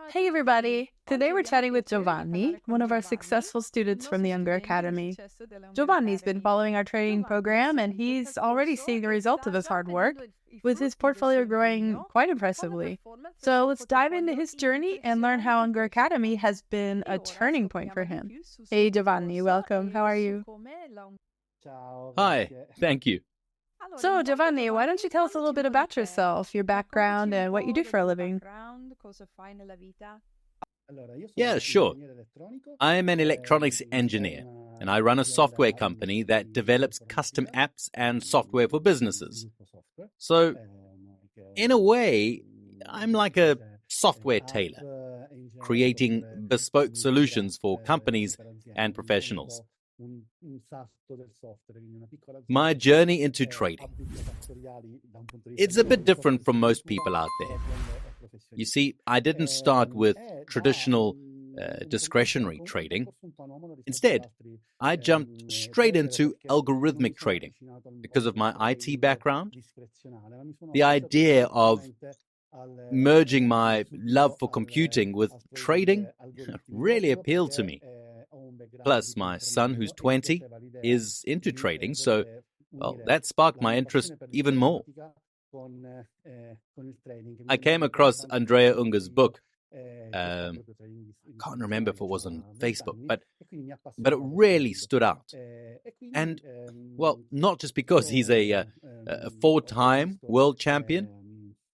Hey everybody! Today we're chatting with Giovanni, one of our successful students from the Younger Academy. Giovanni's been following our training program and he's already seeing the result of his hard work, with his portfolio growing quite impressively. So let's dive into his journey and learn how Younger Academy has been a turning point for him. Hey Giovanni, welcome. How are you? Hi, thank you. So Giovanni, why don't you tell us a little bit about yourself, your background, and what you do for a living? Yeah, sure. I am an electronics engineer, and I run a software company that develops custom apps and software for businesses. So, in a way, I'm like a software tailor, creating bespoke solutions for companies and professionals. My journey into trading. It's a bit different from most people out there. You see, I didn't start with traditional discretionary trading. Instead, I jumped straight into algorithmic trading because of my IT background. The idea of merging my love for computing with trading really appealed to me. Plus, my son, who's 20, is into trading, so, well, that sparked my interest even more. I came across Andrea Unger's book. I can't remember if it was on Facebook, but it really stood out. And, well, not just because he's a four-time world champion,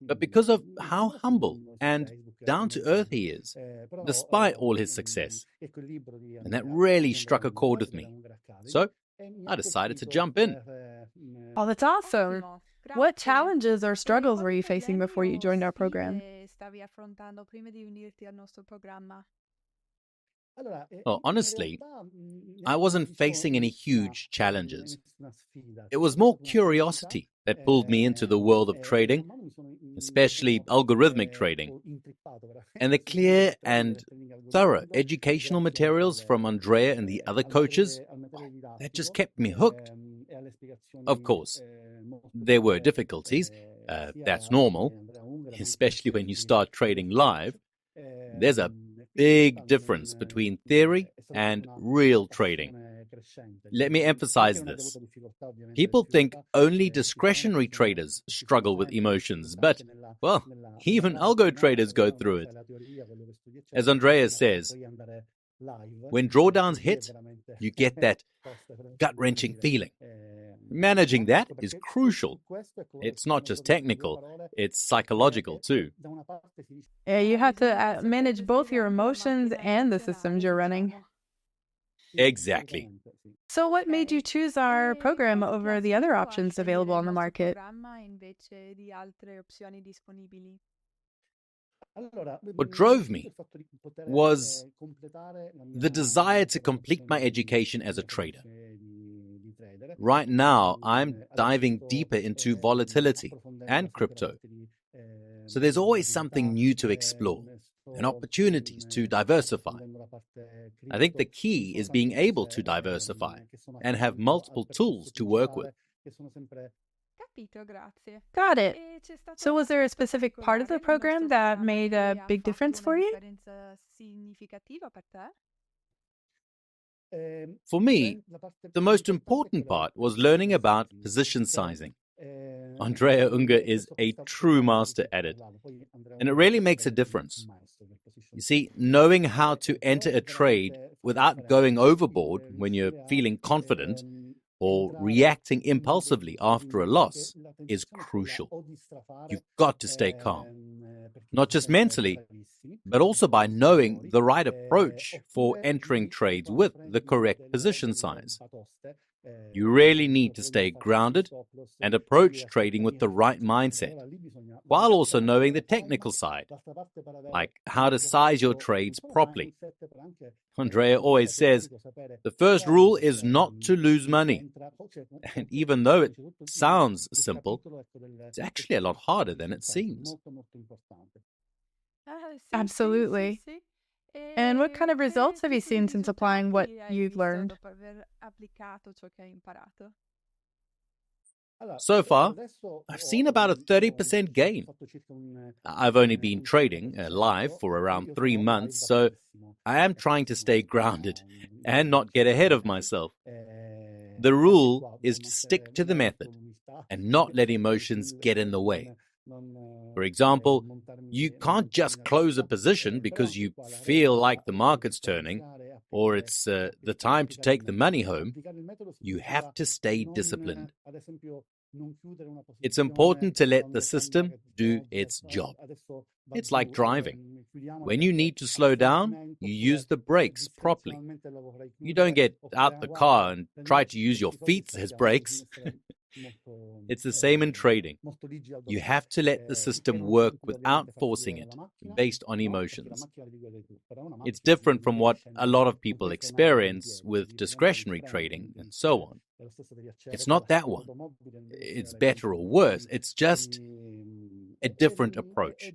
but because of how humble and down-to-earth he is, despite all his success. And that really struck a chord with me. So I decided to jump in. Oh, that's awesome. What challenges or struggles were you facing before you joined our program? Well, honestly, I wasn't facing any huge challenges. It was more curiosity that pulled me into the world of trading, especially algorithmic trading. And the clear and thorough educational materials from Andrea and the other coaches, that just kept me hooked. Of course, there were difficulties. That's normal, especially when you start trading live. There's a big difference between theory and real trading. Let me emphasize this. People think only discretionary traders struggle with emotions, but, well, even algo traders go through it. As Andrea says, when drawdowns hit, you get that gut-wrenching feeling. Managing that is crucial. It's not just technical, it's psychological too. Yeah, you have to manage both your emotions and the systems you're running. Exactly. So what made you choose our program over the other options available on the market? What drove me was the desire to complete my education as a trader. Right now, I'm diving deeper into volatility and crypto. So there's always something new to explore and opportunities to diversify. I think the key is being able to diversify and have multiple tools to work with. Got it. So was there a specific part of the program that made a big difference for you? For me, the most important part was learning about position sizing. Andrea Unger is a true master at it, and it really makes a difference. You see, knowing how to enter a trade without going overboard when you're feeling confident or reacting impulsively after a loss is crucial. You've got to stay calm, not just mentally, but also by knowing the right approach for entering trades with the correct position size. You really need to stay grounded and approach trading with the right mindset, while also knowing the technical side, like how to size your trades properly. Andrea always says, the first rule is not to lose money. And even though it sounds simple, it's actually a lot harder than it seems. Absolutely. And what kind of results have you seen since applying what you've learned? So far, I've seen about a 30% gain. I've only been trading live for around 3 months, so I am trying to stay grounded and not get ahead of myself. The rule is to stick to the method and not let emotions get in the way. For example, you can't just close a position because you feel like the market's turning or it's the time to take the money home. You have to stay disciplined. It's important to let the system do its job. It's like driving. When you need to slow down, you use the brakes properly. You don't get out the car and try to use your feet as brakes. It's the same in trading. You have to let the system work without forcing it, based on emotions. It's different from what a lot of people experience with discretionary trading and so on. It's not that one. It's better or worse. It's just a different approach.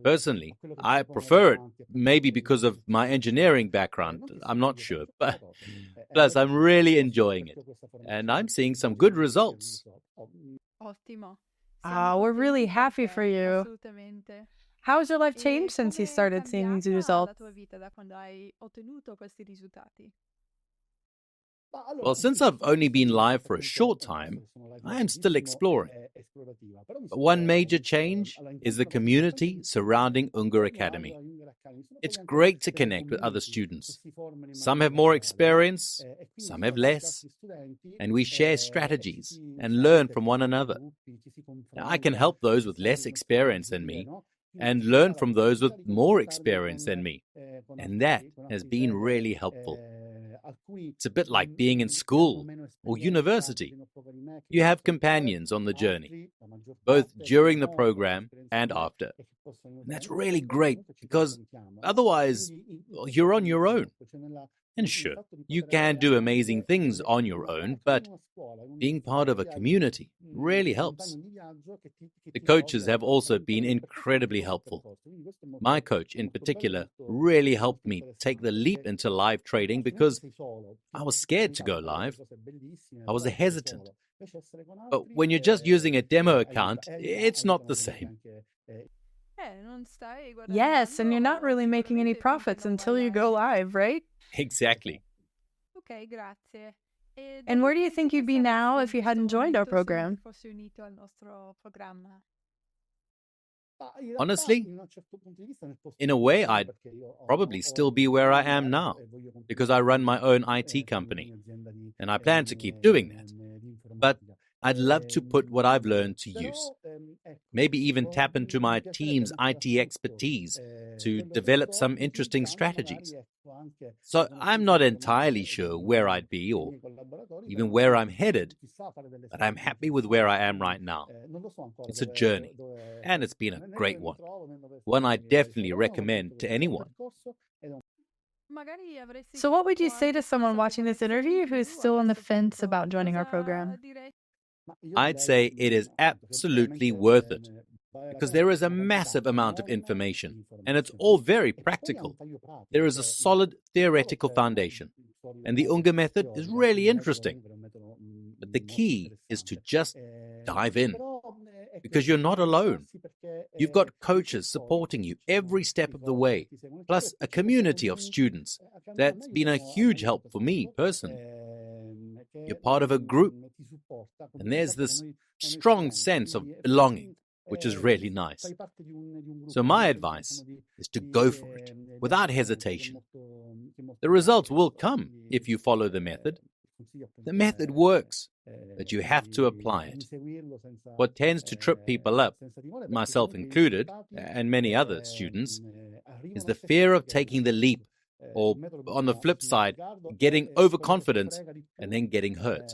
Personally, I prefer it, maybe because of my engineering background. I'm not sure. But plus, I'm really enjoying it. And I'm seeing some good results. We're really happy for you. How has your life changed since you started seeing these results? Well, since I've only been live for a short time, I am still exploring. But one major change is the community surrounding Unger Academy. It's great to connect with other students. Some have more experience, some have less, and we share strategies and learn from one another. Now, I can help those with less experience than me and learn from those with more experience than me, and that has been really helpful. It's a bit like being in school or university. You have companions on the journey, both during the program and after. And that's really great because otherwise, you're on your own. And sure, you can do amazing things on your own, but being part of a community really helps. The coaches have also been incredibly helpful. My coach, in particular, really helped me take the leap into live trading because I was scared to go live. I was hesitant. But when you're just using a demo account, it's not the same. Yes, and you're not really making any profits until you go live, right? Exactly. And where do you think you'd be now if you hadn't joined our program? Honestly, in a way, I'd probably still be where I am now because I run my own IT company and I plan to keep doing that. But I'd love to put what I've learned to use. Maybe even tap into my team's IT expertise to develop some interesting strategies. So I'm not entirely sure where I'd be or even where I'm headed, but I'm happy with where I am right now. It's a journey, and it's been a great one I definitely recommend to anyone. So what would you say to someone watching this interview who's still on the fence about joining our program? I'd say it is absolutely worth it because there is a massive amount of information and it's all very practical. There is a solid theoretical foundation and the Unger method is really interesting. But the key is to just dive in because you're not alone. You've got coaches supporting you every step of the way, plus a community of students. That's been a huge help for me personally. You're part of a group, and there's this strong sense of belonging, which is really nice. So my advice is to go for it, without hesitation. The results will come if you follow the method. The method works, but you have to apply it. What tends to trip people up, myself included, and many other students, is the fear of taking the leap, or on the flip side, getting overconfident and then getting hurt.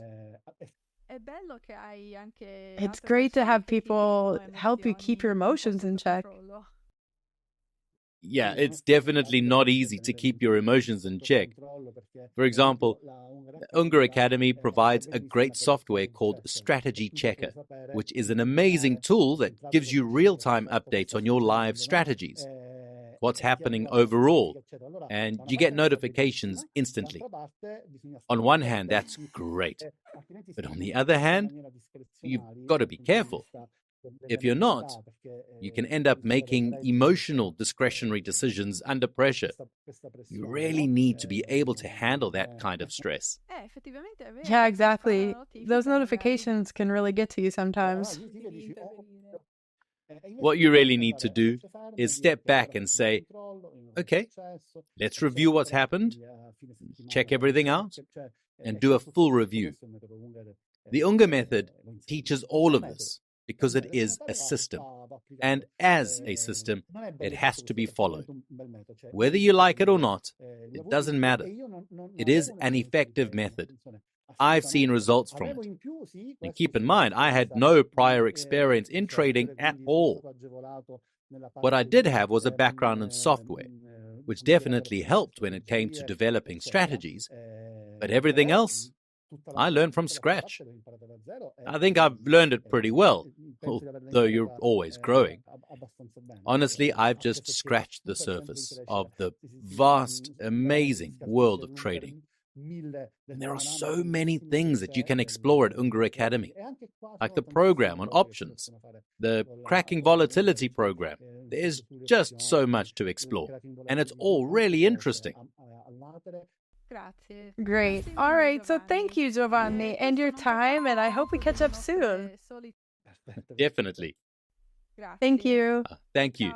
It's great to have people help you keep your emotions in check. Yeah, it's definitely not easy to keep your emotions in check. For example, Unger Academy provides a great software called Strategy Checker, which is an amazing tool that gives you real-time updates on your live strategies. what's happening overall, and you get notifications instantly. On one hand, that's great. But on the other hand, you've got to be careful. If you're not, you can end up making emotional discretionary decisions under pressure. You really need to be able to handle that kind of stress. Yeah, exactly. Those notifications can really get to you sometimes. What you really need to do is step back and say, okay, let's review what's happened, check everything out, and do a full review. The Unger method teaches all of this because it is a system. And as a system, it has to be followed. Whether you like it or not, it doesn't matter. It is an effective method. I've seen results from it. And keep in mind, I had no prior experience in trading at all. What I did have was a background in software, which definitely helped when it came to developing strategies. But everything else, I learned from scratch. I think I've learned it pretty well, although you're always growing. Honestly, I've just scratched the surface of the vast, amazing world of trading. And there are so many things that you can explore at Unger Academy, like the program on options, the cracking volatility program. There's just so much to explore, and it's all really interesting. Great. All right. So thank you, Giovanni, and your time, and I hope we catch up soon. Definitely. Thank you. Thank you.